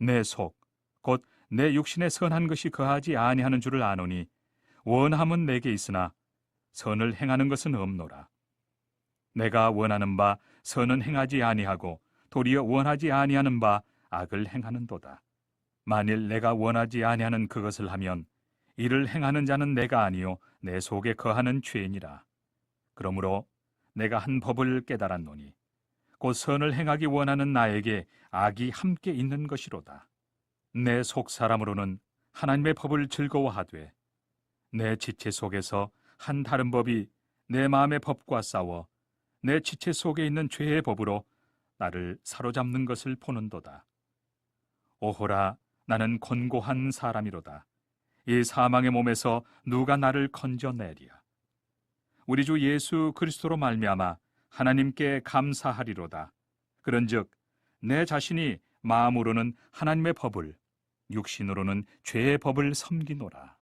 내 속 곧 내 육신에 선한 것이 거하지 아니하는 줄을 아노니 원함은 내게 있으나 선을 행하는 것은 없노라. 내가 원하는 바 선은 행하지 아니하고 도리어 원하지 아니하는 바 악을 행하는도다. 만일 내가 원하지 아니하는 그것을 하면 이를 행하는 자는 내가 아니요 내 속에 거하는 죄니라. 그러므로 내가 한 법을 깨달았노니 곧 선을 행하기 원하는 나에게 악이 함께 있는 것이로다. 내 속 사람으로는 하나님의 법을 즐거워하되 내 지체 속에서 한 다른 법이 내 마음의 법과 싸워 내 지체 속에 있는 죄의 법으로 나를 사로잡는 것을 보는도다. 오호라, 나는 곤고한 사람이로다. 이 사망의 몸에서 누가 나를 건져내리야. 우리 주 예수 그리스도로 말미암아 하나님께 감사하리로다. 그런즉 내 자신이 마음으로는 하나님의 법을, 육신으로는 죄의 법을 섬기노라.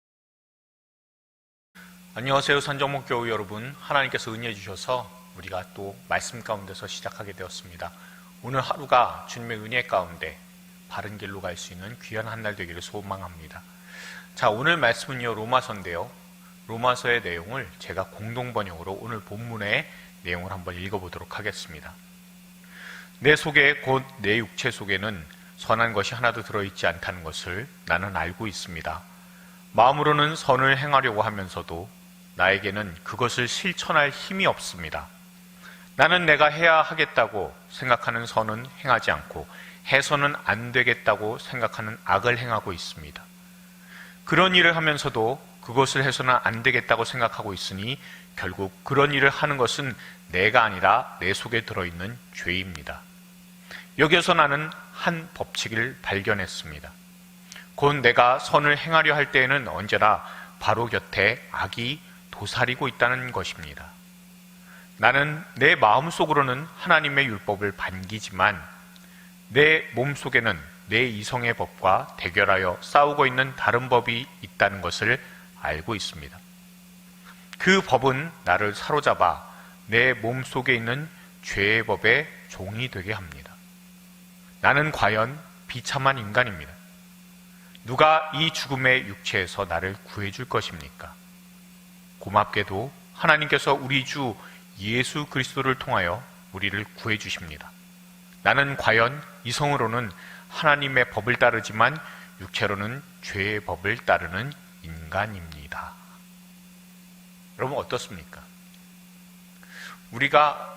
안녕하세요. 산정목교회 여러분, 하나님께서 은혜해 주셔서 우리가 또 말씀 가운데서 시작하게 되었습니다. 오늘 하루가 주님의 은혜 가운데 바른 길로 갈 수 있는 귀한 한 날 되기를 소망합니다. 자, 오늘 말씀은요, 로마서인데요. 로마서의 내용을 제가 공동 번역으로 오늘 본문의 내용을 한번 읽어보도록 하겠습니다. 내 속에 곧 내 육체 속에는 선한 것이 하나도 들어있지 않다는 것을 나는 알고 있습니다. 마음으로는 선을 행하려고 하면서도 나에게는 그것을 실천할 힘이 없습니다. 나는 내가 해야 하겠다고 생각하는 선은 행하지 않고 해서는 안 되겠다고 생각하는 악을 행하고 있습니다. 그런 일을 하면서도 그것을 해서는 안 되겠다고 생각하고 있으니 결국 그런 일을 하는 것은 내가 아니라 내 속에 들어있는 죄입니다. 여기에서 나는 한 법칙을 발견했습니다. 곧 내가 선을 행하려 할 때에는 언제나 바로 곁에 악이 도사리고 있다는 것입니다. 나는 내 마음속으로는 하나님의 율법을 반기지만 내 몸속에는 내 이성의 법과 대결하여 싸우고 있는 다른 법이 있다는 것을 알고 있습니다. 그 법은 나를 사로잡아 내 몸속에 있는 죄의 법의 종이 되게 합니다. 나는 과연 비참한 인간입니다. 누가 이 죽음의 육체에서 나를 구해줄 것입니까? 고맙게도 하나님께서 우리 주 예수 그리스도를 통하여 우리를 구해주십니다. 나는 과연 이성으로는 하나님의 법을 따르지만 육체로는 죄의 법을 따르는 인간입니다. 여러분 어떻습니까? 우리가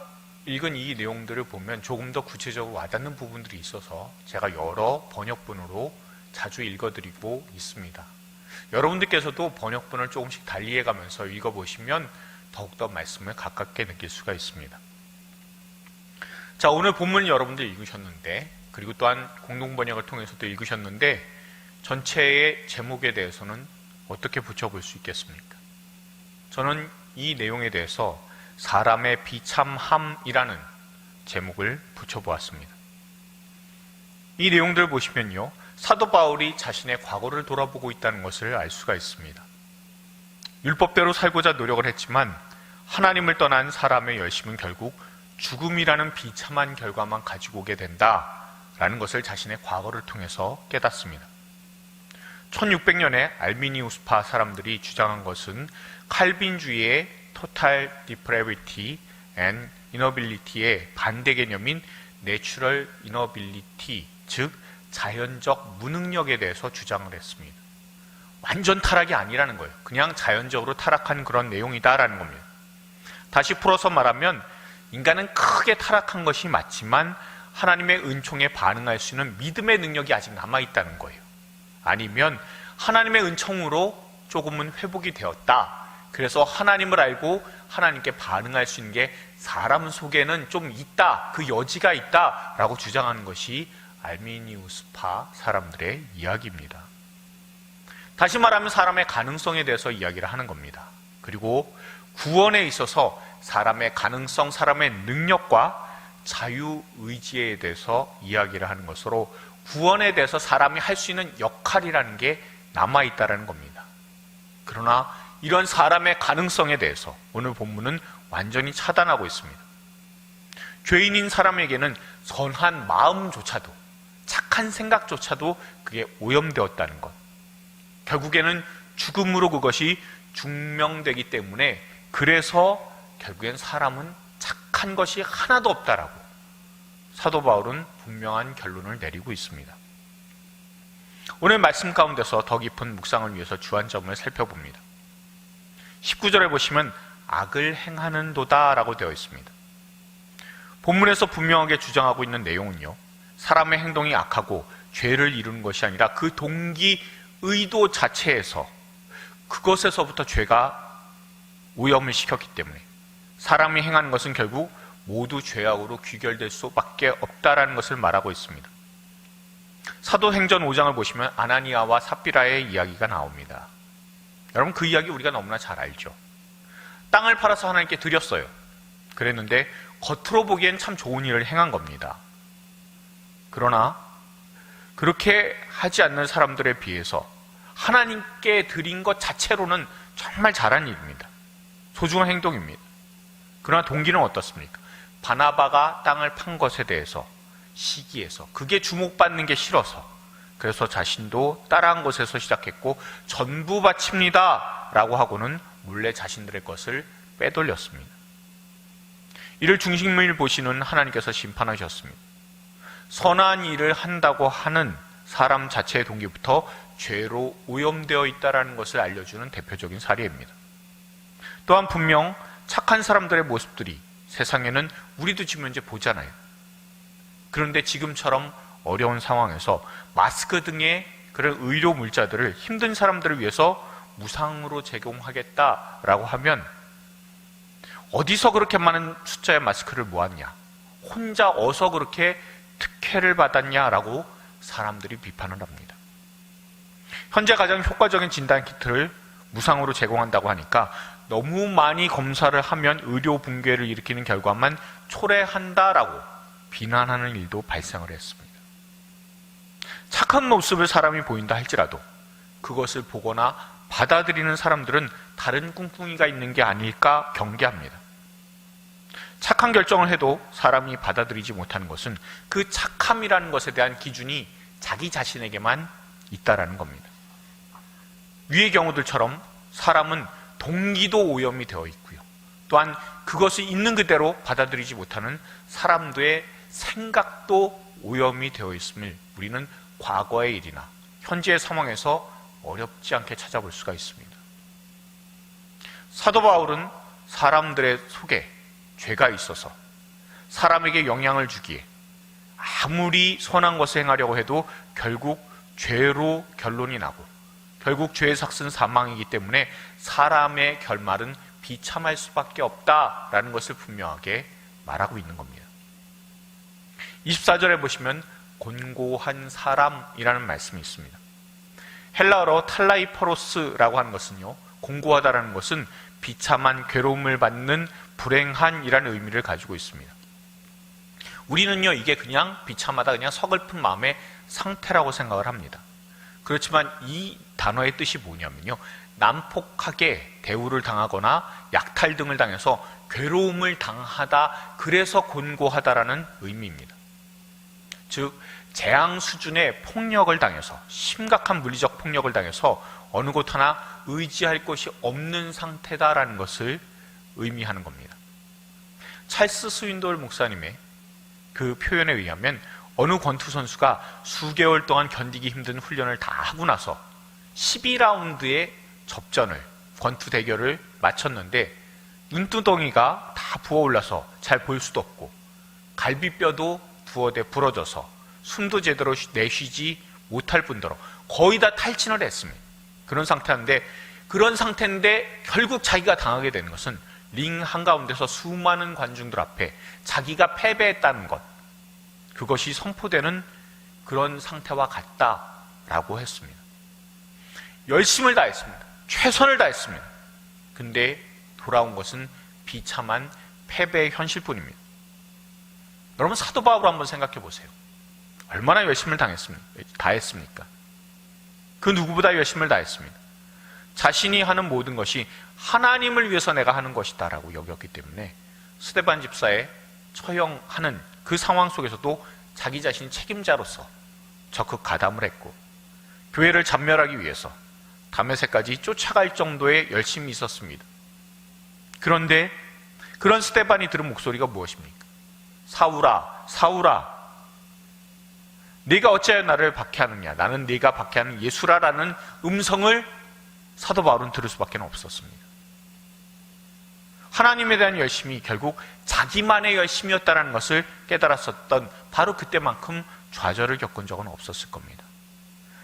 읽은 이 내용들을 보면 조금 더 구체적으로 와닿는 부분들이 있어서 제가 여러 번역본으로 자주 읽어드리고 있습니다. 여러분들께서도 번역본을 조금씩 달리해가면서 읽어보시면 더욱더 말씀을 가깝게 느낄 수가 있습니다. 자, 오늘 본문을 여러분들 읽으셨는데, 그리고 또한 공동번역을 통해서도 읽으셨는데 전체의 제목에 대해서는 어떻게 붙여볼 수 있겠습니까? 저는 이 내용에 대해서 사람의 비참함이라는 제목을 붙여보았습니다. 이 내용들을 보시면요, 사도 바울이 자신의 과거를 돌아보고 있다는 것을 알 수가 있습니다. 율법대로 살고자 노력을 했지만 하나님을 떠난 사람의 열심은 결국 죽음이라는 비참한 결과만 가지고 오게 된다라는 것을 자신의 과거를 통해서 깨닫습니다. 1600년에 알미니우스파 사람들이 주장한 것은 칼빈주의의 Total Depravity and Inability의 반대 개념인 Natural Inability, 즉 자연적 무능력에 대해서 주장을 했습니다. 완전 타락이 아니라는 거예요. 그냥 자연적으로 타락한 그런 내용이다라는 겁니다. 다시 풀어서 말하면 인간은 크게 타락한 것이 맞지만 하나님의 은총에 반응할 수 있는 믿음의 능력이 아직 남아있다는 거예요. 아니면 하나님의 은총으로 조금은 회복이 되었다. 그래서 하나님을 알고 하나님께 반응할 수 있는 게 사람 속에는 좀 있다, 그 여지가 있다라고 주장하는 것이 알미니우스파 사람들의 이야기입니다. 다시 말하면 사람의 가능성에 대해서 이야기를 하는 겁니다. 그리고 구원에 있어서 사람의 가능성, 사람의 능력과 자유의지에 대해서 이야기를 하는 것으로 구원에 대해서 사람이 할 수 있는 역할이라는 게 남아있다는 겁니다. 그러나 이런 사람의 가능성에 대해서 오늘 본문은 완전히 차단하고 있습니다. 죄인인 사람에게는 선한 마음조차도, 착한 생각조차도 그게 오염되었다는 것. 결국에는 죽음으로 그것이 증명되기 때문에 그래서 결국엔 사람은 착한 것이 하나도 없다라고 사도 바울은 분명한 결론을 내리고 있습니다. 오늘 말씀 가운데서 더 깊은 묵상을 위해서 주안점을 살펴봅니다. 19절에 보시면 악을 행하는도다 라고 되어 있습니다. 본문에서 분명하게 주장하고 있는 내용은요, 사람의 행동이 악하고 죄를 이루는 것이 아니라 그 동기 의도 자체에서 그것에서부터 죄가 오염을 시켰기 때문에 사람이 행하는 것은 결국 모두 죄악으로 귀결될 수밖에 없다라는 것을 말하고 있습니다. 사도행전 5장을 보시면 아나니아와 삽비라의 이야기가 나옵니다. 여러분, 그 이야기 우리가 너무나 잘 알죠. 땅을 팔아서 하나님께 드렸어요. 그랬는데 겉으로 보기엔 참 좋은 일을 행한 겁니다. 그러나 그렇게 하지 않는 사람들에 비해서 하나님께 드린 것 자체로는 정말 잘한 일입니다. 소중한 행동입니다. 그러나 동기는 어떻습니까? 바나바가 땅을 판 것에 대해서 시기해서 그게 주목받는 게 싫어서 그래서 자신도 따라한 것에서 시작했고 전부 바칩니다 라고 하고는 몰래 자신들의 것을 빼돌렸습니다. 이를 중심을 보시는 하나님께서 심판하셨습니다. 선한 일을 한다고 하는 사람 자체의 동기부터 죄로 오염되어 있다는 것을 알려주는 대표적인 사례입니다. 또한 분명 착한 사람들의 모습들이 세상에는 우리도 지금 현재 보잖아요. 그런데 지금처럼 어려운 상황에서 마스크 등의 그런 의료 물자들을 힘든 사람들을 위해서 무상으로 제공하겠다라고 하면 어디서 그렇게 많은 숫자의 마스크를 모았냐, 혼자 어서 그렇게 특혜를 받았냐라고 사람들이 비판을 합니다. 현재 가장 효과적인 진단 키트를 무상으로 제공한다고 하니까 너무 많이 검사를 하면 의료 붕괴를 일으키는 결과만 초래한다라고 비난하는 일도 발생을 했습니다. 착한 모습을 사람이 보인다 할지라도 그것을 보거나 받아들이는 사람들은 다른 꿍꿍이가 있는 게 아닐까 경계합니다. 착한 결정을 해도 사람이 받아들이지 못하는 것은 그 착함이라는 것에 대한 기준이 자기 자신에게만 있다라는 겁니다. 위의 경우들처럼 사람은 동기도 오염이 되어 있고요. 또한 그것이 있는 그대로 받아들이지 못하는 사람들의 생각도 오염이 되어 있음을 우리는 과거의 일이나 현재의 상황에서 어렵지 않게 찾아볼 수가 있습니다. 사도 바울은 사람들의 속에 죄가 있어서 사람에게 영향을 주기에 아무리 선한 것을 행하려고 해도 결국 죄로 결론이 나고 결국 죄의 삭은 사망이기 때문에 사람의 결말은 비참할 수밖에 없다라는 것을 분명하게 말하고 있는 겁니다. 24절에 보시면 곤고한 사람이라는 말씀이 있습니다. 헬라어로 탈라이퍼로스라고 하는 것은요, 곤고하다라는 것은 비참한 괴로움을 받는 불행한이라는 의미를 가지고 있습니다. 우리는요, 이게 그냥 비참하다, 그냥 서글픈 마음의 상태라고 생각을 합니다. 그렇지만 이 단어의 뜻이 뭐냐면요, 난폭하게 대우를 당하거나 약탈 등을 당해서 괴로움을 당하다, 그래서 곤고하다라는 의미입니다. 즉 재앙 수준의 폭력을 당해서, 심각한 물리적 폭력을 당해서 어느 곳 하나 의지할 곳이 없는 상태다라는 것을 의미하는 겁니다. 찰스 스윈돌 목사님의 그 표현에 의하면 어느 권투 선수가 수개월 동안 견디기 힘든 훈련을 다 하고 나서 12라운드의 접전을, 권투 대결을 마쳤는데 눈두덩이가 다 부어올라서 잘 볼 수도 없고 갈비뼈도 두어대 부러져서 숨도 제대로 내쉬지 못할 뿐더러 거의 다 탈진을 했습니다. 그런 상태인데 결국 자기가 당하게 되는 것은 링 한가운데서 수많은 관중들 앞에 자기가 패배했다는 것, 그것이 선포되는 그런 상태와 같다라고 했습니다. 열심을 다했습니다. 최선을 다했습니다. 근데 돌아온 것은 비참한 패배의 현실뿐입니다. 여러분, 사도 바울 한번 생각해 보세요. 얼마나 열심을 다했습니까? 그 누구보다 열심을 다했습니다. 자신이 하는 모든 것이 하나님을 위해서 내가 하는 것이다 라고 여겼기 때문에 스데반 집사의 처형하는 그 상황 속에서도 자기 자신이 책임자로서 적극 가담을 했고 교회를 잔멸하기 위해서 다메섹까지 쫓아갈 정도의 열심이 있었습니다. 그런데 그런 스데반이 들은 목소리가 무엇입니까? 사울아, 사울아, 네가 어찌하여 나를 박해하느냐? 나는 네가 박해하는 예수라라는 음성을 사도 바울은 들을 수밖에 없었습니다. 하나님에 대한 열심이 결국 자기만의 열심이었다는 것을 깨달았었던 바로 그때만큼 좌절을 겪은 적은 없었을 겁니다.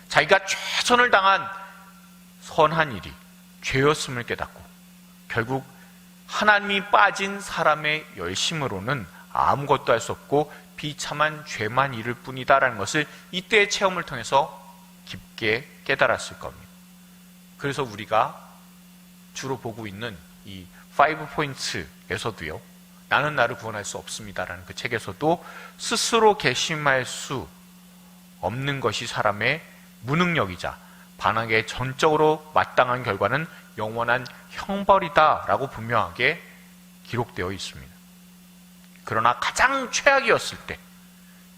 자기가 최선을 당한 선한 일이 죄였음을 깨닫고 결국 하나님이 빠진 사람의 열심으로는 아무것도 할 수 없고 비참한 죄만 이룰 뿐이다라는 것을 이때의 체험을 통해서 깊게 깨달았을 겁니다. 그래서 우리가 주로 보고 있는 이 5포인트에서도요, 나는 나를 구원할 수 없습니다라는 그 책에서도 스스로 개심할 수 없는 것이 사람의 무능력이자 반항에 전적으로 마땅한 결과는 영원한 형벌이다라고 분명하게 기록되어 있습니다. 그러나 가장 최악이었을 때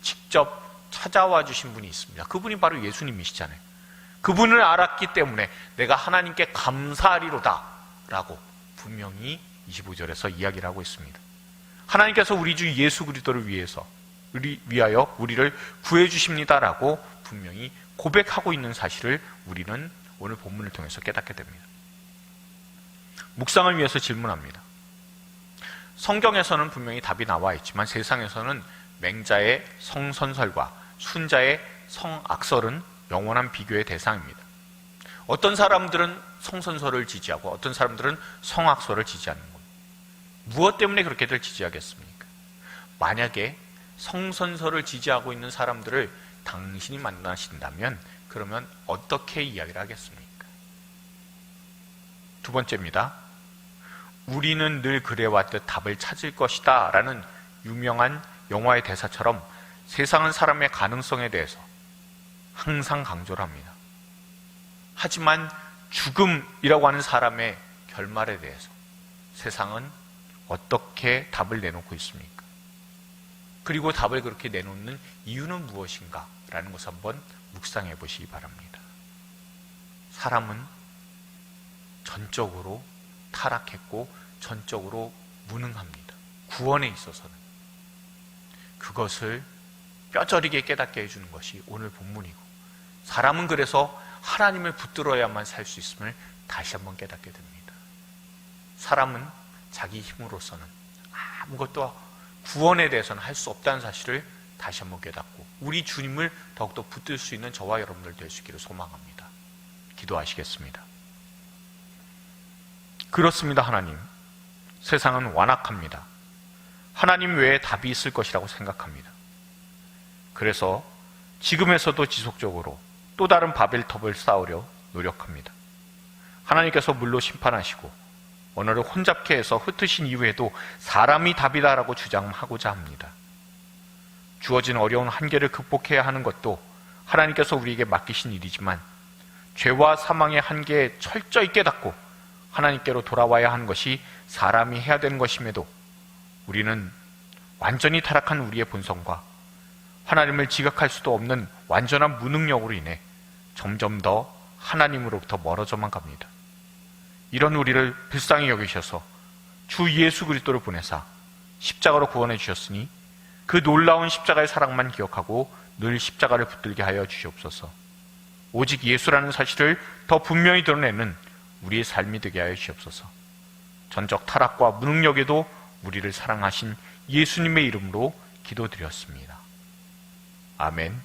직접 찾아와 주신 분이 있습니다. 그분이 바로 예수님이시잖아요. 그분을 알았기 때문에 내가 하나님께 감사하리로다 라고 분명히 25절에서 이야기를 하고 있습니다. 하나님께서 우리 주 예수 그리스도를 위하여 우리를 구해 주십니다라고 분명히 고백하고 있는 사실을 우리는 오늘 본문을 통해서 깨닫게 됩니다. 묵상을 위해서 질문합니다. 성경에서는 분명히 답이 나와 있지만 세상에서는 맹자의 성선설과 순자의 성악설은 영원한 비교의 대상입니다. 어떤 사람들은 성선설을 지지하고 어떤 사람들은 성악설을 지지하는 겁니다. 무엇 때문에 그렇게들 지지하겠습니까? 만약에 성선설을 지지하고 있는 사람들을 당신이 만나신다면 그러면 어떻게 이야기를 하겠습니까? 두 번째입니다. 우리는 늘 그래왔듯 답을 찾을 것이다 라는 유명한 영화의 대사처럼 세상은 사람의 가능성에 대해서 항상 강조를 합니다. 하지만 죽음이라고 하는 사람의 결말에 대해서 세상은 어떻게 답을 내놓고 있습니까? 그리고 답을 그렇게 내놓는 이유는 무엇인가? 라는 것을 한번 묵상해 보시기 바랍니다. 사람은 전적으로 타락했고 전적으로 무능합니다. 구원에 있어서는. 그것을 뼈저리게 깨닫게 해주는 것이 오늘 본문이고, 사람은 그래서 하나님을 붙들어야만 살 수 있음을 다시 한번 깨닫게 됩니다. 사람은 자기 힘으로서는 아무것도 구원에 대해서는 할 수 없다는 사실을 다시 한번 깨닫고 우리 주님을 더욱더 붙들 수 있는 저와 여러분들 될 수 있기를 소망합니다. 기도하시겠습니다. 그렇습니다. 하나님, 세상은 완악합니다. 하나님 외에 답이 있을 것이라고 생각합니다. 그래서 지금에서도 지속적으로 또 다른 바벨탑을 쌓으려 노력합니다. 하나님께서 물로 심판하시고 언어를 혼잡케 해서 흩으신 이후에도 사람이 답이다라고 주장하고자 합니다. 주어진 어려운 한계를 극복해야 하는 것도 하나님께서 우리에게 맡기신 일이지만 죄와 사망의 한계에 철저히 깨닫고 하나님께로 돌아와야 하는 것이 사람이 해야 되는 것임에도 우리는 완전히 타락한 우리의 본성과 하나님을 지각할 수도 없는 완전한 무능력으로 인해 점점 더 하나님으로부터 멀어져만 갑니다. 이런 우리를 불쌍히 여기셔서 주 예수 그리스도를 보내사 십자가로 구원해 주셨으니 그 놀라운 십자가의 사랑만 기억하고 늘 십자가를 붙들게 하여 주시옵소서. 오직 예수라는 사실을 더 분명히 드러내는 우리의 삶이 되게 하여 주시옵소서. 전적 타락과 무능력에도 우리를 사랑하신 예수님의 이름으로 기도드렸습니다. 아멘.